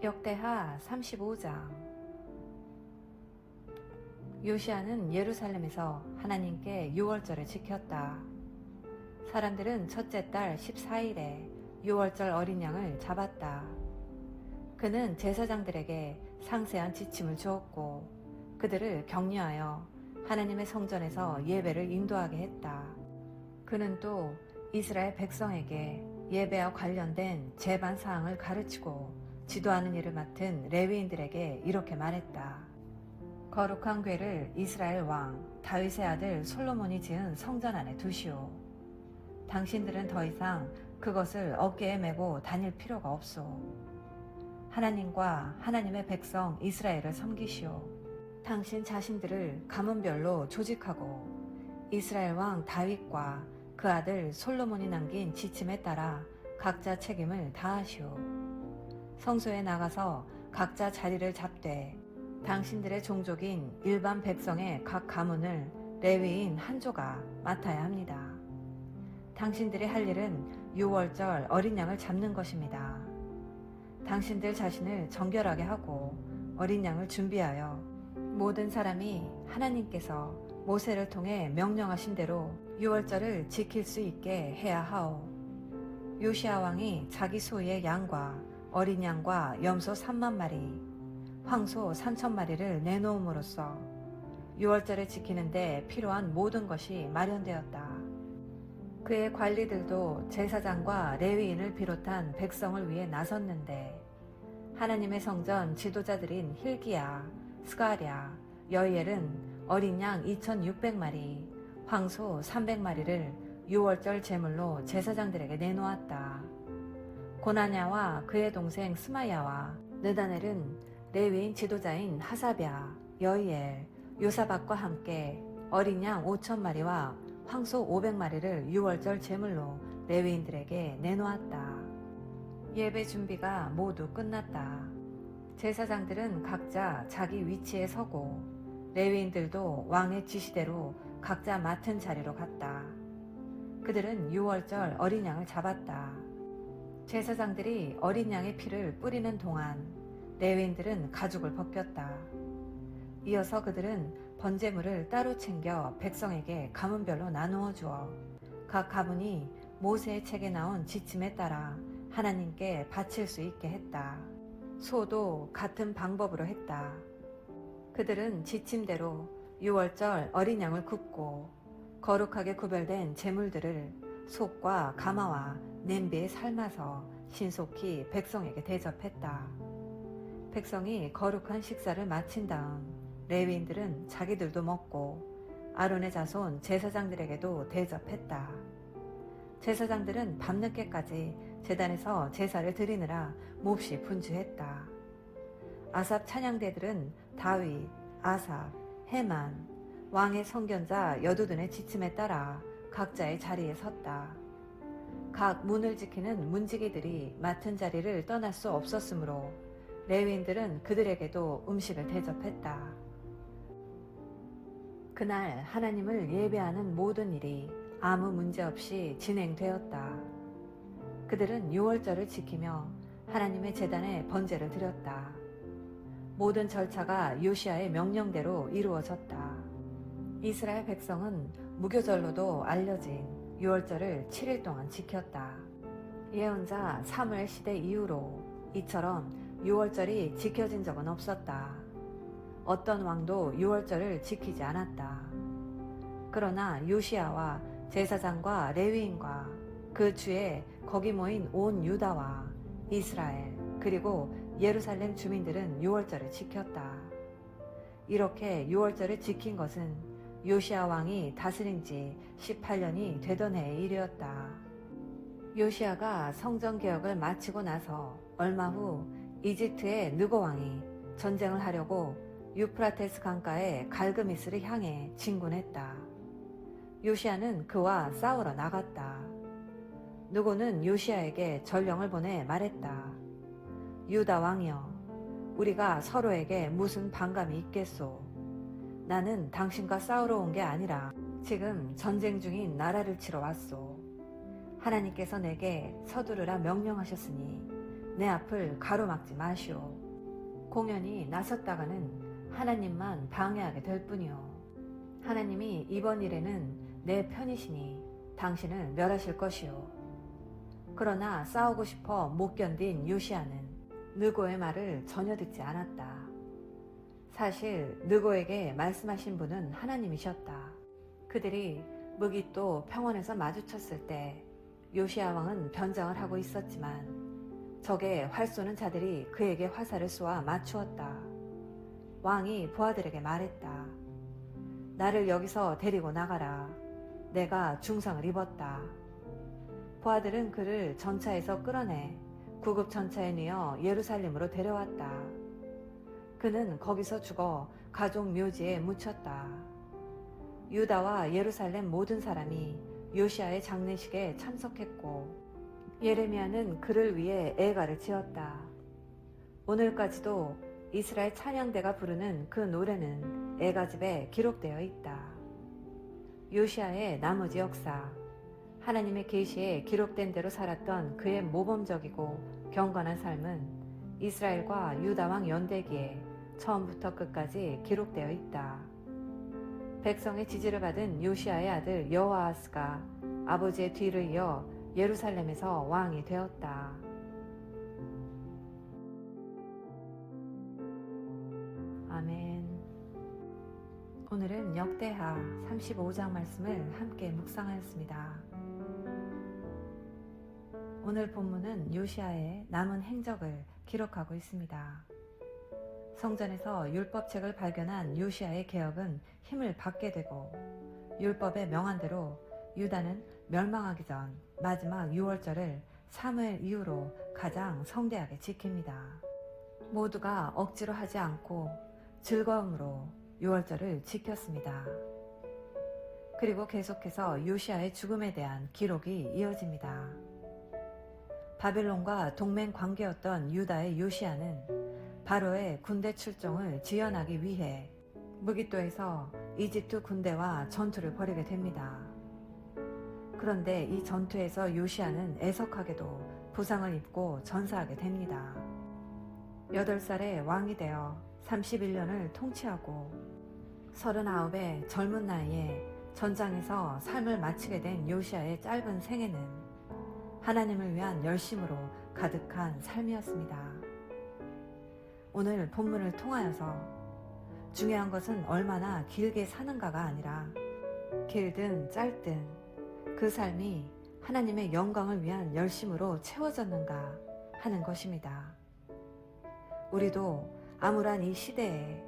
역대하 35장. 요시야는 예루살렘에서 하나님께 유월절을 지켰다. 사람들은 첫째 달 14일에 유월절 어린 양을 잡았다. 그는 제사장들에게 상세한 지침을 주었고 그들을 격려하여 하나님의 성전에서 예배를 인도하게 했다. 그는 또 이스라엘 백성에게 예배와 관련된 제반 사항을 가르치고 지도하는 일을 맡은 레위인들에게 이렇게 말했다. 거룩한 궤를 이스라엘 왕 다윗의 아들 솔로몬이 지은 성전 안에 두시오. 당신들은 더 이상 그것을 어깨에 메고 다닐 필요가 없소. 하나님과 하나님의 백성 이스라엘을 섬기시오. 당신 자신들을 가문별로 조직하고 이스라엘 왕 다윗과 그 아들 솔로몬이 남긴 지침에 따라 각자 책임을 다하시오. 성소에 나가서 각자 자리를 잡되 당신들의 종족인 일반 백성의 각 가문을 레위인 한 조가 맡아야 합니다. 당신들이 할 일은 유월절 어린 양을 잡는 것입니다. 당신들 자신을 정결하게 하고 어린 양을 준비하여 모든 사람이 하나님께서 모세를 통해 명령하신 대로 유월절을 지킬 수 있게 해야 하오. 요시야 왕이 자기 소유의 양과 어린 양과 염소 3만 마리, 황소 3천 마리를 내놓음으로써 유월절을 지키는데 필요한 모든 것이 마련되었다. 그의 관리들도 제사장과 레위인을 비롯한 백성을 위해 나섰는데 하나님의 성전 지도자들인 hil기야, 스가랴, 여이엘은 어린 양 2,600마리, 황소 300마리를 유월절 제물로 제사장들에게 내놓았다. 고나냐와 그의 동생 스마야와 느다넬은 레위인 지도자인 하사랴, 여이엘, 요사박과 함께 어린 양 5,000마리와 황소 500마리를 유월절 제물로 레위인들에게 내놓았다. 예배 준비가 모두 끝났다. 제사장들은 각자 자기 위치에 서고 레위인들도 왕의 지시대로 각자 맡은 자리로 갔다. 그들은 유월절 어린 양을 잡았다. 제사장들이 어린 양의 피를 뿌리는 동안 레위인들은 가죽을 벗겼다. 이어서 그들은 번제물을 따로 챙겨 백성에게 가문별로 나누어 주어 각 가문이 모세의 책에 나온 지침에 따라 하나님께 바칠 수 있게 했다. 소도 같은 방법으로 했다. 그들은 지침대로 유월절 어린 양을 굽고 거룩하게 구별된 제물들을 솥과 가마와 냄비에 삶아서 신속히 백성에게 대접했다. 백성이 거룩한 식사를 마친 다음 레위인들은 자기들도 먹고 아론의 자손 제사장들에게도 대접했다. 제사장들은 밤늦게까지 제단에서 제사를 드리느라 몹시 분주했다. 아삽 찬양대들은 다윗, 아삽, 헤만, 왕의 선견자 여두둔의 지침에 따라 각자의 자리에 섰다. 각 문을 지키는 문지기들이 맡은 자리를 떠날 수 없었으므로 레위인들은 그들에게도 음식을 대접했다. 그날 하나님을 예배하는 모든 일이 아무 문제 없이 진행되었다. 그들은 유월절을 지키며 하나님의 제단에 번제를 드렸다. 모든 절차가 요시야의 명령대로 이루어졌다. 이스라엘 백성은 무교절로도 알려진 유월절을 7일 동안 지켰다. 예언자 사무엘 시대 이후로 이처럼 유월절이 지켜진 적은 없었다. 어떤 왕도 유월절을 지키지 않았다. 그러나 요시야와 제사장과 레위인과 그 주에 거기 모인 온 유다와 이스라엘 그리고 예루살렘 주민들은 유월절을 지켰다. 이렇게 유월절을 지킨 것은 요시야 왕이 다스린 지 18년이 되던 해의 일이었다. 요시야가 성전개혁을 마치고 나서 얼마 후 이집트의 느고 왕이 전쟁을 하려고 유프라테스 강가의 갈그미스를 향해 진군했다. 요시야는 그와 싸우러 나갔다. 느고는 요시야에게 전령을 보내 말했다. 유다 왕이여, 우리가 서로에게 무슨 반감이 있겠소? 나는 당신과 싸우러 온 게 아니라 지금 전쟁 중인 나라를 치러 왔소. 하나님께서 내게 서두르라 명령하셨으니 내 앞을 가로막지 마시오. 공연히 나섰다가는 하나님만 방해하게 될 뿐이오. 하나님이 이번 일에는 내 편이시니 당신을 멸하실 것이오. 그러나 싸우고 싶어 못 견딘 요시야는 느고의 말을 전혀 듣지 않았다. 사실 느고에게 말씀하신 분은 하나님이셨다. 그들이 무깃도 평원에서 마주쳤을 때 요시야 왕은 변장을 하고 있었지만 적의 활 쏘는 자들이 그에게 화살을 쏘아 맞추었다. 왕이 부하들에게 말했다. 나를 여기서 데리고 나가라. 내가 중상을 입었다. 부하들은 그를 전차에서 끌어내 구급 전차에 넣어 예루살렘으로 데려왔다. 그는 거기서 죽어 가족 묘지에 묻혔다. 유다와 예루살렘 모든 사람이 요시야의 장례식에 참석했고 예레미야는 그를 위해 애가를 지었다. 오늘까지도 이스라엘 찬양대가 부르는 그 노래는 애가집에 기록되어 있다. 요시야의 나머지 역사, 하나님의 계시에 기록된 대로 살았던 그의 모범적이고 경건한 삶은 이스라엘과 유다 왕 연대기에 처음부터 끝까지 기록되어 있다. 백성의 지지를 받은 요시야의 아들 여호아하스가 아버지의 뒤를 이어 예루살렘에서 왕이 되었다. 아멘. 오늘은 역대하 35장 말씀을 함께 묵상하였습니다. 오늘 본문은 요시야의 남은 행적을 기록하고 있습니다. 성전에서 율법책을 발견한 요시야의 개혁은 힘을 받게 되고 율법의 명한대로 유다는 멸망하기 전 마지막 유월절을 사무엘 이후로 가장 성대하게 지킵니다. 모두가 억지로 하지 않고 즐거움으로 유월절을 지켰습니다. 그리고 계속해서 요시야의 죽음에 대한 기록이 이어집니다. 바빌론과 동맹 관계였던 유다의 요시야는 바로의 군대 출정을 지연하기 위해 무깃도에서 이집트 군대와 전투를 벌이게 됩니다. 그런데 이 전투에서 요시야는 애석하게도 부상을 입고 전사하게 됩니다. 8살에 왕이 되어 31년을 통치하고 39의 젊은 나이에 전장에서 삶을 마치게 된 요시야의 짧은 생애는 하나님을 위한 열심으로 가득한 삶이었습니다. 오늘 본문을 통하여서 중요한 것은 얼마나 길게 사는가가 아니라 길든 짧든 그 삶이 하나님의 영광을 위한 열심으로 채워졌는가 하는 것입니다. 우리도 암울한 이 시대에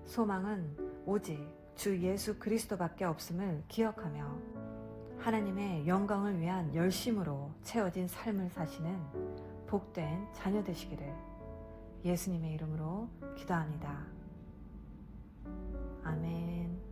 소망은 오직 주 예수 그리스도밖에 없음을 기억하며 하나님의 영광을 위한 열심으로 채워진 삶을 사시는 복된 자녀 되시기를 예수님의 이름으로 기도합니다. 아멘.